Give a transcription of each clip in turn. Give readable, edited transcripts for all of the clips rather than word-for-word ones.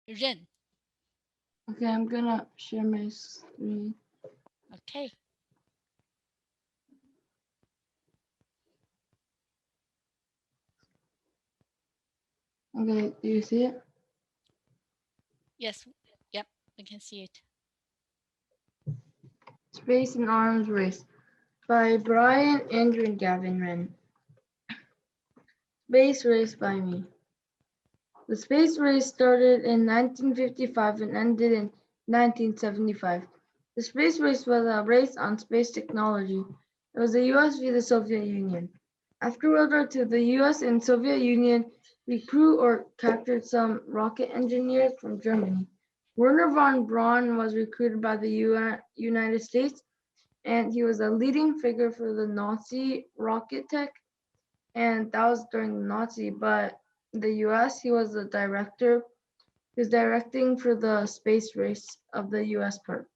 Ren. Okay, I'm gonna share my screen. Okay. Okay, do you see it? Yes. Yep. I can see it. Space and Arms Race by Bryan, Andrew, and Gavin Wren. Space Race by me. The space race started in 1955 and ended in 1975. The space race was a race on space technology. It was the US v the Soviet Union. After World War II, the US and Soviet Union recruited or captured some rocket engineers from Germany. Werner von Braun was recruited by the United States, and he was a leading figure for the Nazi rocket tech, and that was during the Nazi. But in the U.S., he was the director. He was directing for the space race of the U.S. part.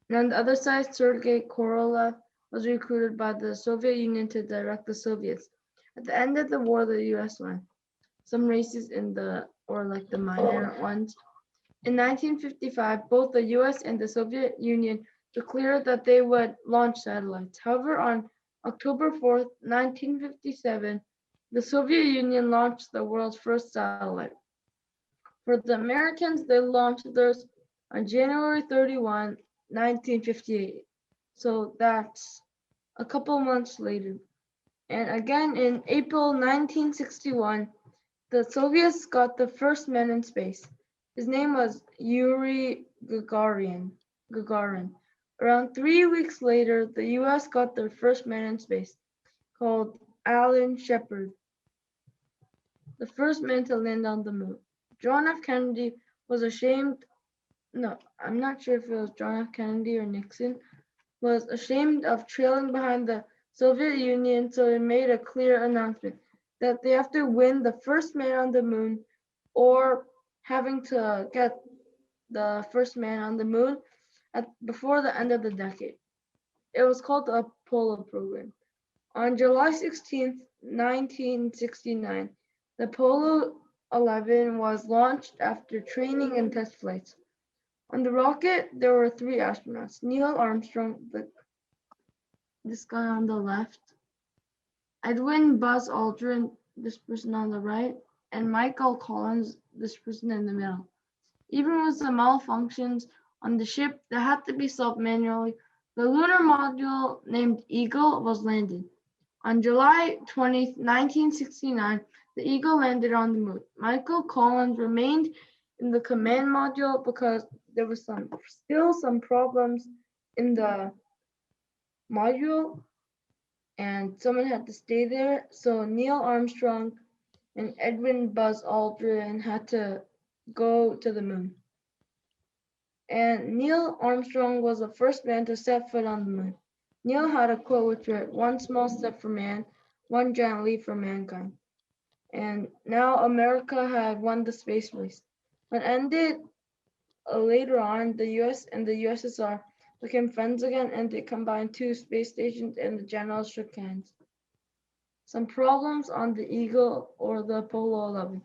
And on the other side, Sergei Korolev was recruited by the Soviet Union to direct the Soviets. At the end of the war, the U.S. won. Some races or like the minor ones. In 1955, both the US and the Soviet Union declared that they would launch satellites. However, on October 4th, 1957, the Soviet Union launched the world's first satellite. For the Americans, they launched theirs on January 31, 1958. So that's a couple months later. And again in April 1961, the Soviets got the first man in space. His name was Yuri Gagarin. Around 3 weeks later, the US got their first man in space, called Alan Shepard, the first man to land on the moon. John F. Kennedy was ashamed. No, I'm not sure if it was John F. Kennedy or Nixon, was ashamed of trailing behind the Soviet Union, so he made a clear announcement that they have to win the first man on the moon or having to get the first man on the moon before the end of the decade. It was called the Apollo program. On July 16th, 1969, the Apollo 11 was launched after training and test flights. On the rocket, there were three astronauts: Neil Armstrong, this guy on the left, Edwin Buzz Aldrin, this person on the right, and Michael Collins, this person in the middle. Even with some malfunctions on the ship that had to be solved manually, the lunar module named Eagle was landed. On July 20th, 1969, the Eagle landed on the moon. Michael Collins remained in the command module because there was still some problems in the module and someone had to stay there. So Neil Armstrong and Edwin Buzz Aldrin had to go to the moon. And Neil Armstrong was the first man to set foot on the moon. Neil had a quote which read, "One small step for man, one giant leap for mankind." And now America had won the space race. When ended later on, the US and the USSR became friends again and they combined two space stations and the generals shook hands. Some problems on the Eagle or the Apollo 11.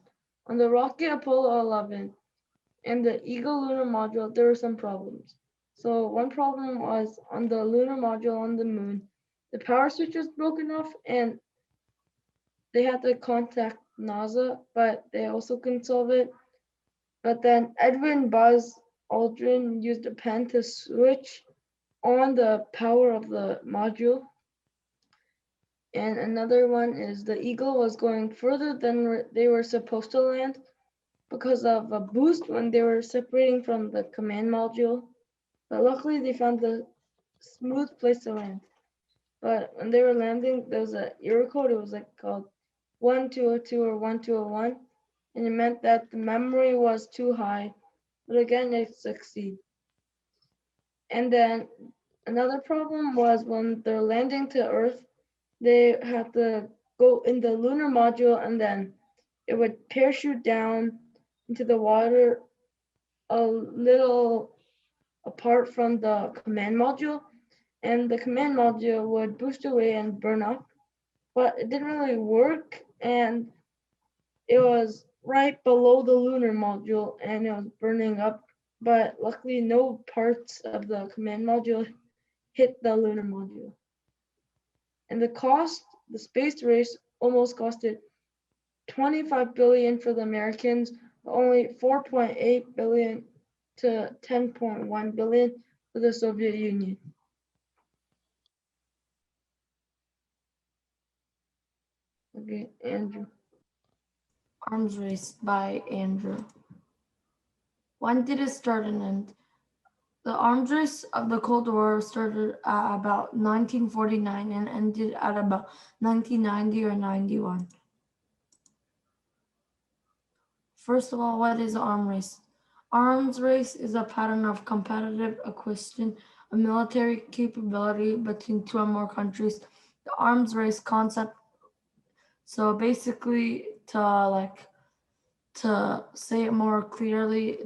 On the rocket Apollo 11 and the Eagle lunar module, there were some problems. So one problem was on the lunar module on the moon, the power switch was broken off and they had to contact NASA, but they also couldn't solve it. But then Edwin Buzz Aldrin used a pen to switch on the power of the module. And another one is the Eagle was going further than they were supposed to land because of a boost when they were separating from the command module. But luckily they found the smooth place to land. But when they were landing, there was an error code. It was like called 1202 or 1201, and it meant that the memory was too high. But again, it succeeded. And then another problem was when they're landing to Earth, they had to go in the lunar module and then it would parachute down into the water a little apart from the command module, and the command module would boost away and burn up. But it didn't really work, and it was right below the lunar module and it was burning up, but luckily no parts of the command module hit the lunar module. And the space race almost costed 25 billion for the Americans, but only 4.8 billion to 10.1 billion for the Soviet Union. Okay, Andrew. Arms Race by Andrew. When did it start and end? The arms race of the Cold War started at about 1949 and ended at about 1990 or 91. First of all, what is arms race? Arms race is a pattern of competitive acquisition of military capability between two or more countries. The arms race concept, so basically to say it more clearly,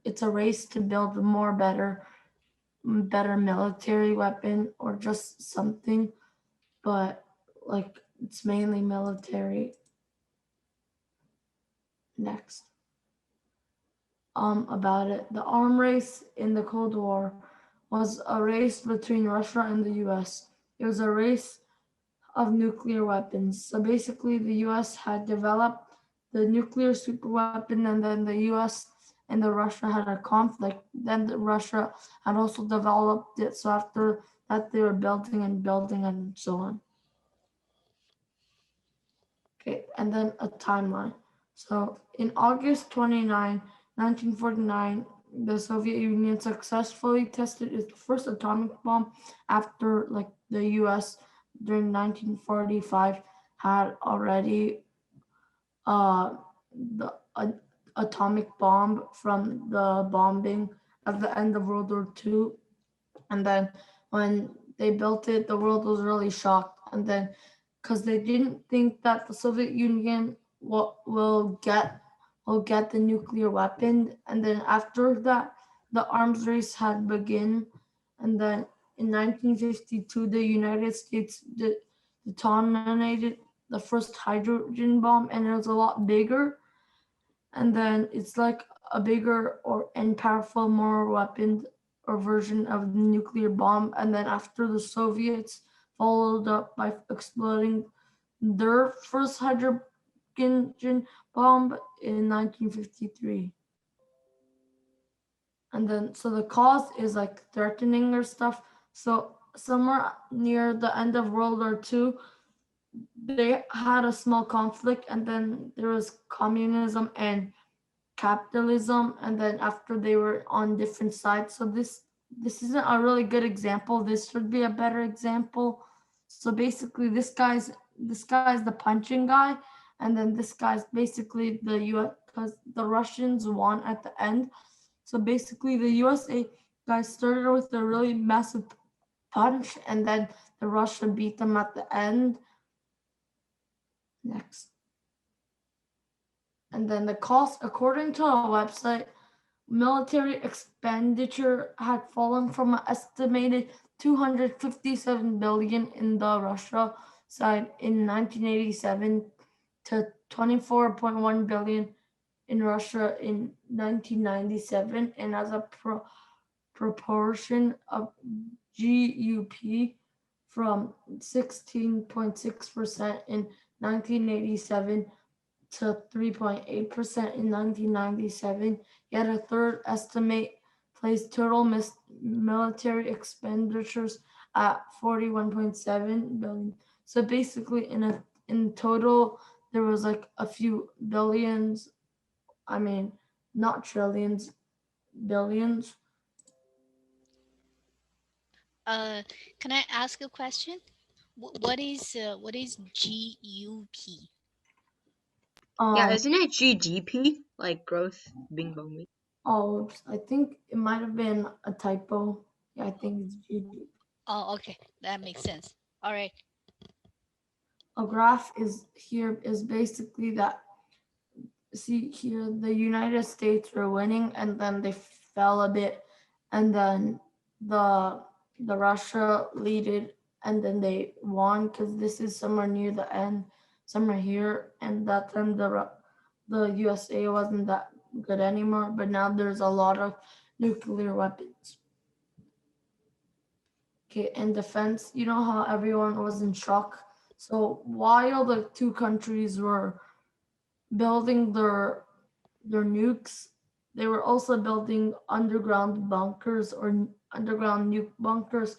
it's a race to build more better military weapon or just something, but like it's mainly military. Next, about it, the arm race in the Cold War was a race between Russia and the U.S. It was a race of nuclear weapons. So basically, the U.S. had developed the nuclear superweapon, and then the U.S. and the Russia had a conflict. Then Russia had also developed it. So after that, they were building and so on. Okay, and then a timeline. So in August 29, 1949, the Soviet Union successfully tested its first atomic bomb after like the US during 1945 had already the atomic bomb from the bombing at the end of World War II. And then when they built it, the world was really shocked. And then because they didn't think that the Soviet Union will get the nuclear weapon, and then after that, the arms race had begun, and then in 1952, the United States detonated the first hydrogen bomb, and it was a lot bigger, and then it's like a bigger or and powerful, more weapon or version of the nuclear bomb, and then after the Soviets followed up by exploding their first hydrogen bomb in 1953. And then, so the cause is like threatening or stuff. So, somewhere near the end of World War II, they had a small conflict, and then there was communism and capitalism, and then after they were on different sides. So this isn't a really good example. This should be a better example. So basically this guy's the punching guy, and then this guy's basically the US, because the Russians won at the end. So basically the USA guys started with a really massive punch, and then the Russia beat them at the end. Next. And then the cost, according to a website, military expenditure had fallen from an estimated 257 billion in the Russia side in 1987 to 24.1 billion in Russia in 1997, and as a proportion of GUP from 16.6% in 1987 to 3.8% in 1997, yet a third estimate placed total military expenditures at 41.7 billion. So basically, in total, there was like a few billions. I mean, not trillions, billions. Uh, can I ask a question? What is GUP? Yeah, Um. isn't it GDP? Like growth bing bong. Oh, I think it might have been a typo. Yeah, I think it's GG. Oh, okay, that makes sense. All right. A graph is here is basically that, see here the United States were winning and then they fell a bit, and then the Russia leaded and then they won because this is somewhere near the end, somewhere here, and that time the USA wasn't that good anymore, but now there's a lot of nuclear weapons. Okay, in defense, you know how everyone was in shock? So while the two countries were building their nukes, they were also building underground bunkers or underground nuke bunkers.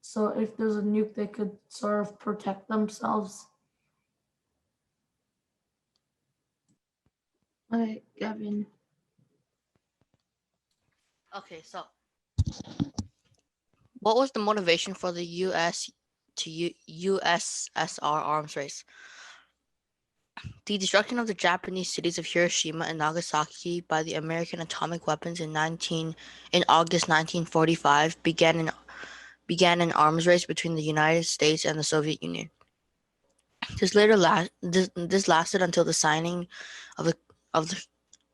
So if there's a nuke, they could sort of protect themselves. Okay, Gavin. Okay, so what was the motivation for the U.S. to USSR arms race? The destruction of the Japanese cities of Hiroshima and Nagasaki by the American atomic weapons in August 1945 began an arms race between the United States and the Soviet Union. This lasted until the signing of the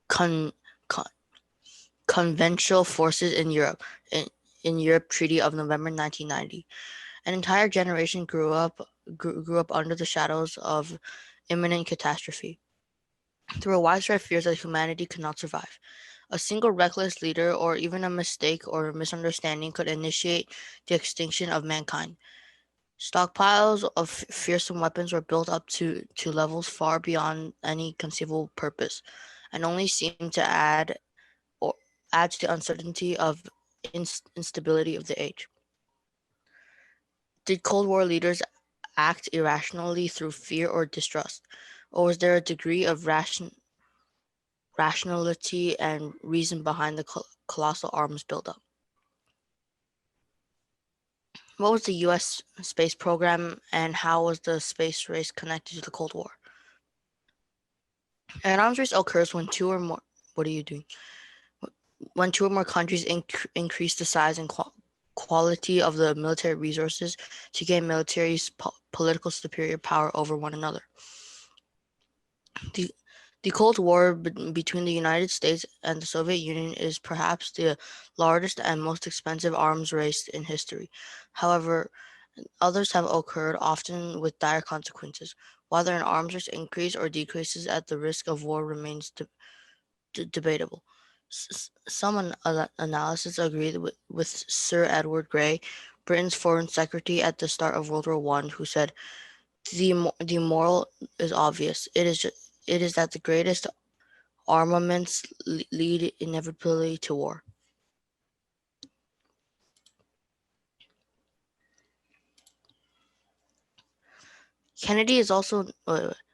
con, con, conventional forces in Europe Treaty of November 1990. An entire generation grew up under the shadows of imminent catastrophe. There were widespread fears that humanity could not survive. A single reckless leader, or even a mistake or misunderstanding, could initiate the extinction of mankind. Stockpiles of fearsome weapons were built up to levels far beyond any conceivable purpose, and only seemed to or add to the uncertainty of instability of the age. Did Cold War leaders act irrationally through fear or distrust, or was there a degree of rationality and reason behind the colossal arms buildup? What was the U.S. space program, and how was the space race connected to the Cold War? An arms race occurs when two or more. What are you doing? When two or more countries increase the size and quality of the military resources to gain military political superior power over one another. The the Cold War between the United States and the Soviet Union is perhaps the largest and most expensive arms race in history. However, others have occurred, often with dire consequences. Whether an arms race increases or decreases at the risk of war remains debatable. Some analysts agree with Sir Edward Grey, Britain's foreign secretary at the start of World War One, who said, the moral is obvious. It is that the greatest armaments lead inevitably to war. Kennedy is also.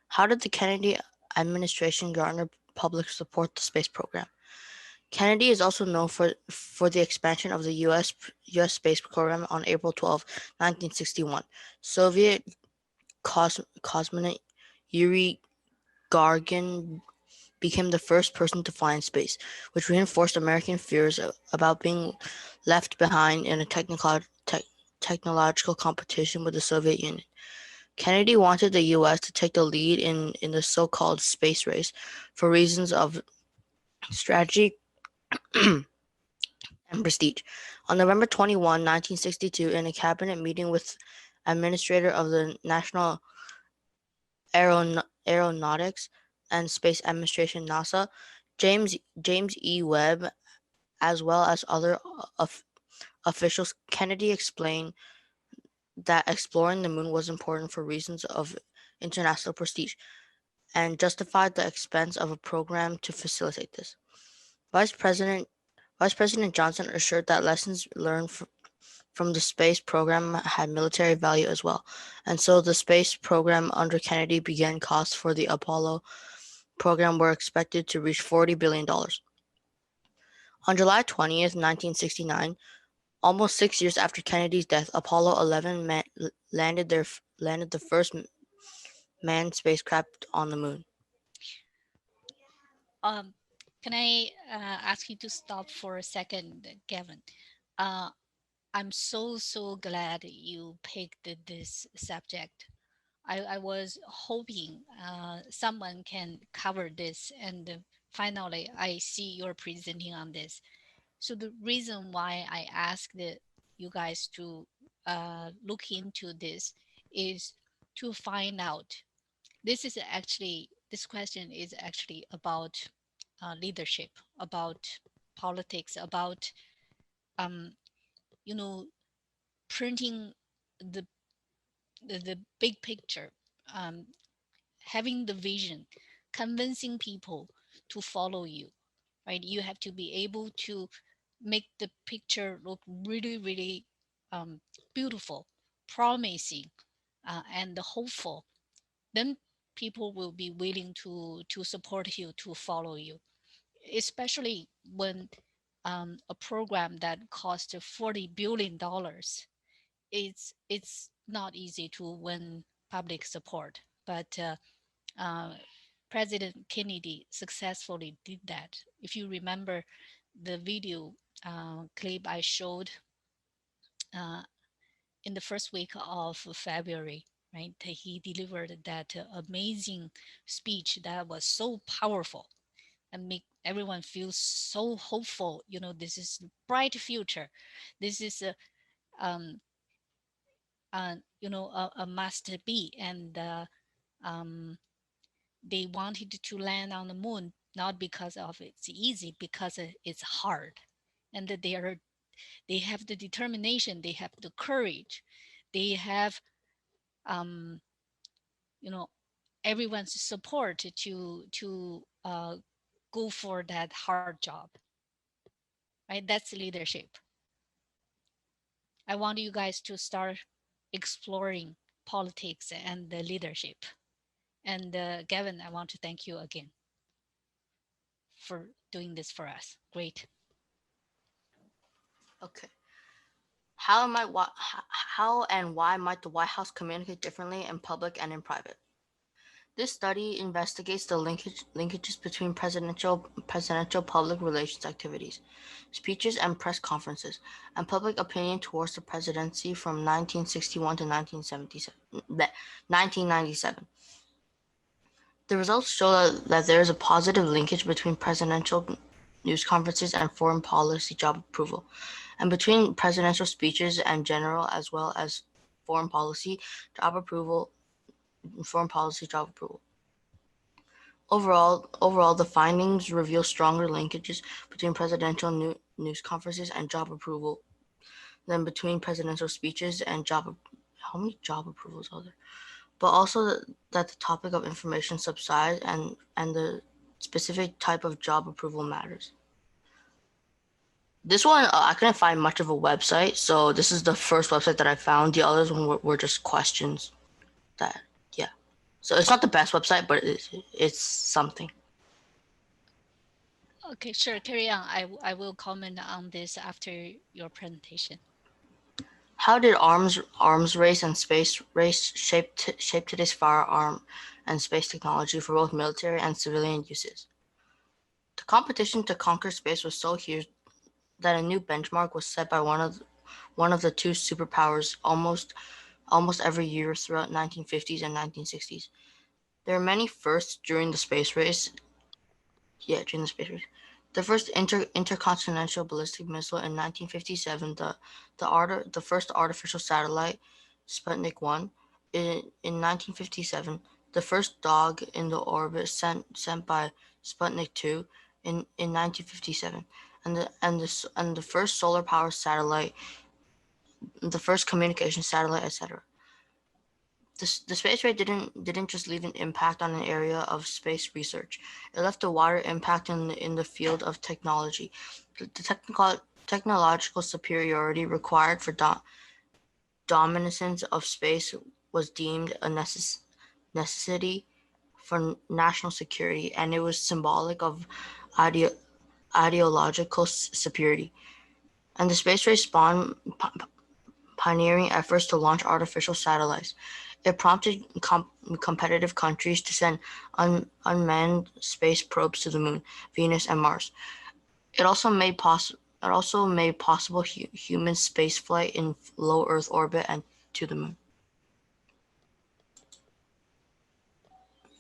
How did the Kennedy administration garner public support the space program? Kennedy is also known for the expansion of the U.S. space program. On April 12, 1961, Soviet cosmonaut Yuri Gagarin became the first person to fly in space, which reinforced American fears about being left behind in a technological competition with the Soviet Union. Kennedy wanted the U.S. to take the lead in the so-called space race for reasons of strategy and prestige. On November 21, 1962, in a cabinet meeting with Administrator of the National Aeronautics and Space Administration (NASA), James E. Webb, as well as other officials, Kennedy explained that exploring the moon was important for reasons of international prestige, and justified the expense of a program to facilitate this. Vice President Vice President Johnson assured that lessons learned from the space program had military value as well, and so the space program under Kennedy began. Costs for the Apollo program were expected to reach $40 billion. On July 20th, 1969, almost 6 years after Kennedy's death, Apollo 11 landed the first manned spacecraft on the moon. Um, can I ask you to stop for a second, Gavin? Uh, I'm so glad you picked this subject. I was hoping someone can cover this, and finally, I see you're presenting on this. So the reason why I asked you guys to look into this is to find out. This is actually this question is actually about leadership, about politics, about um, you know, printing the the big picture, um, having the vision, convincing people to follow you, right? You have to be able to make the picture look really, really um, beautiful, promising, and hopeful. Then people will be willing to support you, to follow you, especially when a program that cost $40 billion, it's not easy to win public support. But uh, President Kennedy successfully did that. If you remember the video clip I showed uh, in the first week of February, right? He delivered that amazing speech that was so powerful and make everyone feel so hopeful. You know, this is a bright future. This is um, a must be. And um, they wanted to land on the moon not because of it's easy, because it's hard, and that they have the determination, they have the courage, they have um, you know everyone's support to go for that hard job, right? That's leadership. I want you guys to start exploring politics and the leadership. And Gavin, I want to thank you again for doing this for us. Great. Okay. How and why might the White House communicate differently in public and in private? This study investigates the linkages between presidential public relations activities, speeches and press conferences, and public opinion towards the presidency from 1961 to 1997. The results show that there is a positive linkage between presidential news conferences and foreign policy job approval, and between presidential speeches and general as well as foreign policy job approval. Foreign policy job approval. Overall, the findings reveal stronger linkages between presidential news conferences and job approval than between presidential speeches and job. How many job approvals are there? But also that the topic of information subsides and the specific type of job approval matters. This one, I couldn't find much of a website, so this is the first website that I found. The others were just questions that, yeah. So it's not the best website, but it's something. Okay, sure. Carry on. I will comment on this after your presentation. How did arms race and space race shape today's firearm and space technology for both military and civilian uses? The competition to conquer space was so huge that a new benchmark was set by one of the two superpowers almost every year throughout 1950s and 1960s. There are many firsts during the space race. Yeah, during the space race. The first intercontinental ballistic missile in 1957, the first artificial satellite, Sputnik 1, in 1957, the first dog in the orbit sent by Sputnik 2 in 1957, and the first solar power satellite, the first communication satellite, etc. The space race didn't just leave an impact on an area of space research. It left a wider impact in the field of technology. The technological superiority required for dominance of space was deemed a necessity for national security, and it was symbolic of ide- ideological superiority. And the space race spawned pioneering efforts to launch artificial satellites. It prompted competitive countries to send unmanned space probes to the Moon, Venus, and Mars. It also made possible human spaceflight in low Earth orbit and to the Moon.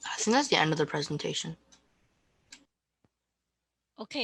I think that's the end of the presentation.